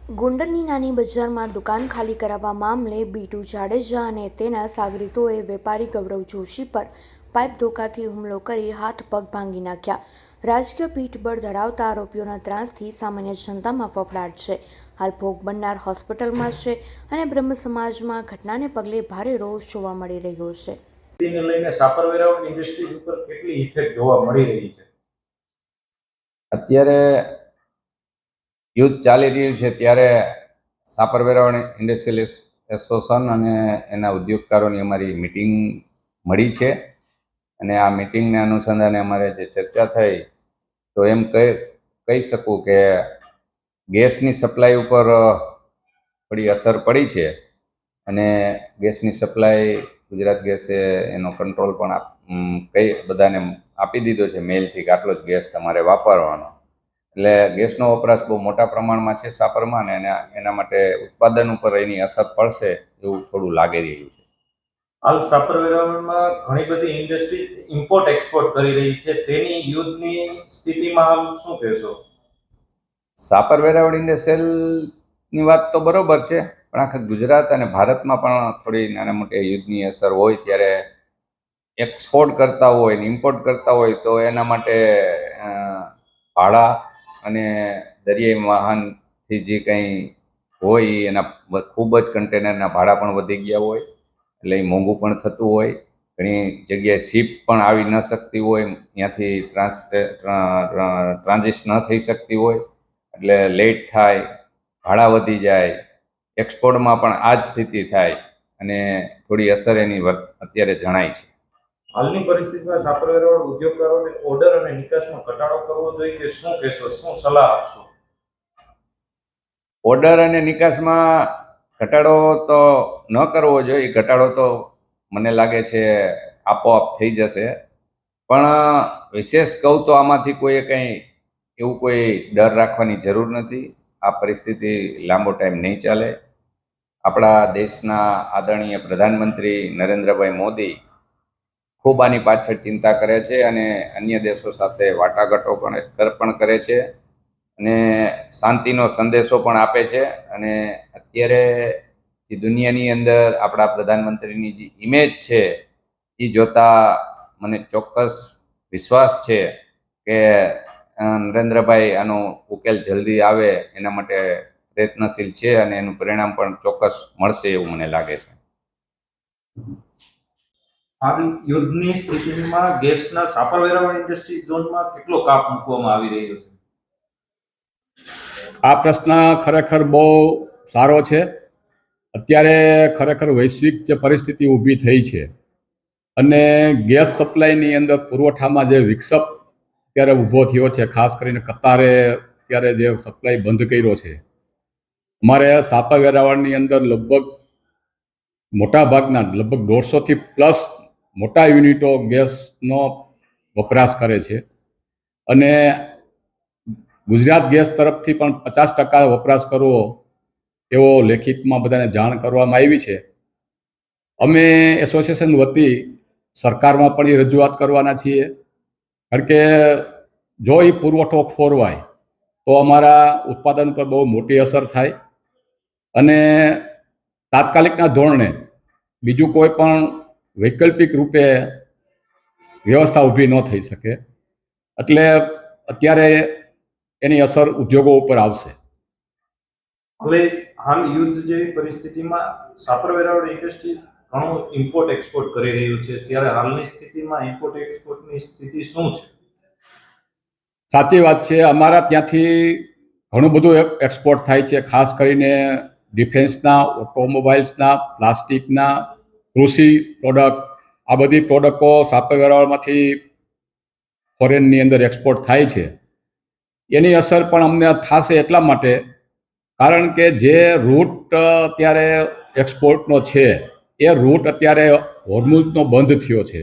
ગોંડલની નાની બજારમાં દુકાન ખાલી કરાવવા મામલે બીટુ જાડેજા અને તેના સાગરીતોએ વેપારી ગૌરવ જોશી પર પાઇપ ધોકાથી હુમલો કરી હાથ પગ ભાંગી નાખ્યા. રાજકીય પીઠબળ ધરાવતા આરોપીઓના ત્રાસથી સામાન્ય જનતામાં ફફડાટ છે. હાલ ભોગ બનનાર હોસ્પિટલમાં છે અને બ્રહ્મ સમાજમાં ઘટનાને પગલે ભારે રોષ જોવા મળી રહ્યો છે. તેને લઈને સાપર વેરાવળ ઇન્ડસ્ટ્રીઝ ઉપર કેટલી ઇફેક્ટ જોવા મળી રહી છે? અત્યારે યુદ્ધ ચાલી રહ્યું છે ત્યારે સાપર વેરાવળ ઇન્ડસ્ટ્રીયલ એસોસિએશન અને એના ઉદ્યોગકારોની અમારી મિટિંગ મળી છે અને આ મિટિંગને અનુસંધાને અમારે જે ચર્ચા થઈ તો એમ કહી શકું કે ગેસની સપ્લાય ઉપર થોડી અસર પડી છે અને ગેસની સપ્લાય ગુજરાત ગેસે એનો કંટ્રોલ પણ બધાને આપી દીધો છે મેલથી કે આટલો જ ગેસ તમારે વાપરવાનો. એટલે ગેસનો વપરાશ બહુ મોટા પ્રમાણમાં છે સાપરમાં અને એના માટે ઉત્પાદન ઉપર એની અસર પડશે એવું થોડું લાગી રહ્યું છે. હાલ સાપર વેરાવળમાં ઘણી બધી ઇન્ડસ્ટ્રી ઇમ્પોર્ટ એક્સપોર્ટ કરી રહી છે, તેની યુદ્ધની સ્થિતિમાં હાલ શું કહેશો? સાપર વેરાવળ ઇન્ડસ્ટ્રીયલની વાત તો બરોબર છે, પણ આખા ગુજરાત અને ભારતમાં પણ થોડી નાના મોટી યુદ્ધની અસર હોય ત્યારે એક્સપોર્ટ કરતા હોય ને ઇમ્પોર્ટ કરતા હોય તો એના માટે ભાડા અને દરિયાઈ વાહનથી જે કંઈ હોય એના ખૂબ જ કન્ટેનરના ભાડા પણ વધી ગયા હોય એટલે એ મોંઘું પણ થતું હોય. ઘણી જગ્યાએ શિપ પણ આવી ન શકતી હોય, ત્યાંથી ટ્રાન્ઝિટ ન થઈ શકતી હોય એટલે લેટ થાય, ભાડા વધી જાય. એક્સપોર્ટમાં પણ આ જ સ્થિતિ થાય અને થોડી અસર એની અત્યારે જણાય છે. હાલની પરિસ્થિતિમાં સાપર વેરાવળ ઉદ્યોગકારોને ઓર્ડર અને નિકાસમાં ઘટાડો કરવો જોઈએ કે શું કહેશો, શું સલાહ આપશો? ઓર્ડર અને નિકાસમાં ઘટાડો તો ન કરવો જોઈએ. ઘટાડો તો મને લાગે છે આપોઆપ થઈ જશે, પણ વિશેષ કહું તો આમાંથી કોઈએ કંઈ એવું કોઈ ડર રાખવાની જરૂર નથી. આ પરિસ્થિતિ લાંબો ટાઈમ નહીં ચાલે. આપણા દેશના આદરણીય પ્રધાનમંત્રી નરેન્દ્રભાઈ મોદી ખૂબ આની પાછળ ચિંતા કરે છે અને અન્ય દેશો સાથે વાટાઘાટો પણ કરે છે અને શાંતિનો સંદેશો પણ આપે છે. અને અત્યારે જે દુનિયાની અંદર આપણા પ્રધાનમંત્રીની જે ઇમેજ છે એ જોતા મને ચોક્કસ વિશ્વાસ છે કે નરેન્દ્રભાઈ આનો ઉકેલ જલ્દી આવે એના માટે પ્રયત્નશીલ છે અને એનું પરિણામ પણ ચોક્કસ મળશે એવું મને લાગે છે. હાલ યુદ્ધની સ્થિતિમાં ગેસના સાપર વેરાવળ ઇન્ડસ્ટ્રી ઝોનમાં કેટલો કાપ મૂકવામાં આવી રહ્યો છે? આ પ્રશ્ન ખરેખર બહુ સારો છે. અત્યારે ખરેખર વૈશ્વિક જે પરિસ્થિતિ ઊભી થઈ છે અને ગેસ સપ્લાયની અંદર પુરવઠામાં જે વિક્ષેપ અત્યારે ઊભો થયો છે, ખાસ કરીને કતારે અત્યારે જે સપ્લાય બંધ કર્યો છે. અમારે સાપર વેરાવળની અંદર લગભગ મોટાભાગના લગભગ 150થી પ્લસ મોટા યુનિટો ગેસનો વપરાશ કરે છે અને ગુજરાત ગેસ તરફથી પણ 50% વપરાશ કરવો એવો લેખિતમાં બધાને જાણ કરવામાં આવી છે. અમે એસોસિએશન વતી સરકારમાં પણ એ રજૂઆત કરવાના છીએ, કારણ કે જો એ પુરવઠો ખોરવાય તો અમારા ઉત્પાદન પર બહુ મોટી અસર થાય અને તાત્કાલિકના ધોરણે બીજું કોઈ પણ વૈકલ્પિક રૂપે વ્યવસ્થા ઊભી ન થઈ શકે. એટલે અત્યારે એની અસર ઉદ્યોગો ઉપર આવશે. હાલ યુદ્ધ જેવી પરિસ્થિતિમાં સાપર વેરાવળ ઇન્ડસ્ટ્રી ઘણું ઇમ્પોર્ટ એક્સપોર્ટ કરી રહ્યું છે, ત્યારે હાલની સ્થિતિમાં ઇમ્પોર્ટ એક્સપોર્ટની સ્થિતિ શું છે? સાચી વાત છે. અમારા ત્યાંથી ઘણું બધું એક્સપોર્ટ થાય છે, ખાસ કરીને ડિફેન્સના, ઓટોમોબાઈલ્સના, પ્લાસ્ટિકના, કૃષિ પ્રોડક્ટ. આ બધી પ્રોડક્ટો સાપર વેરાવળમાંથી ફોરેનની અંદર એક્સપોર્ટ થાય છે. એની અસર પણ અમને થશે એટલા માટે કારણ કે જે રૂટ અત્યારે એક્સપોર્ટનો છે એ રૂટ અત્યારે હોર્મુઝનો બંધ થયો છે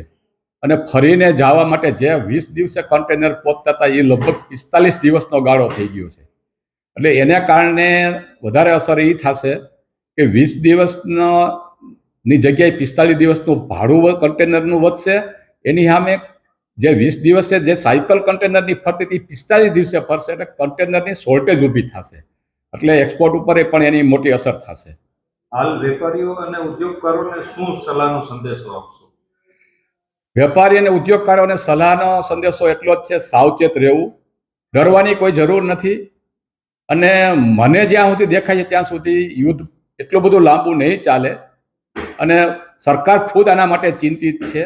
અને ફરીને જવા માટે જે 20 દિવસે કન્ટેનર પહોંચતા હતા એ લગભગ 45 દિવસનો ગાળો થઈ ગયો છે. એટલે એને કારણે વધારે અસર એ થશે કે 20 દિવસની જગ્યાએ 45 દિવસનું ભાડું કન્ટેનરનું વધશે. એની સામે જે 20 દિવસે જે સાયકલ કન્ટેનરની ફરતી હતી 45 દિવસે ફરશે, એટલે કન્ટેનરની શોર્ટેજ ઊભી થશે એટલે એક્સપોર્ટ ઉપર પણ એની મોટી અસર થશે. હાલ વેપારીઓ અને ઉદ્યોગકારોને શું સલાહનો સંદેશો આપશો? વેપારી અને ઉદ્યોગકારોને સલાહનો સંદેશો એટલો જ છે, સાવચેત રહેવું, ડરવાની કોઈ જરૂર નથી. અને મને જ્યાં સુધી દેખાય છે ત્યાં સુધી યુદ્ધ એટલું બધું લાંબુ નહીં ચાલે અને સરકાર ખુદ આના માટે ચિંતિત છે.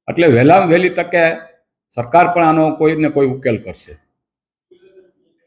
એટલે વહેલામાં વહેલી તકે સરકાર પણ આનો કોઈ ને કોઈ ઉકેલ કરશે.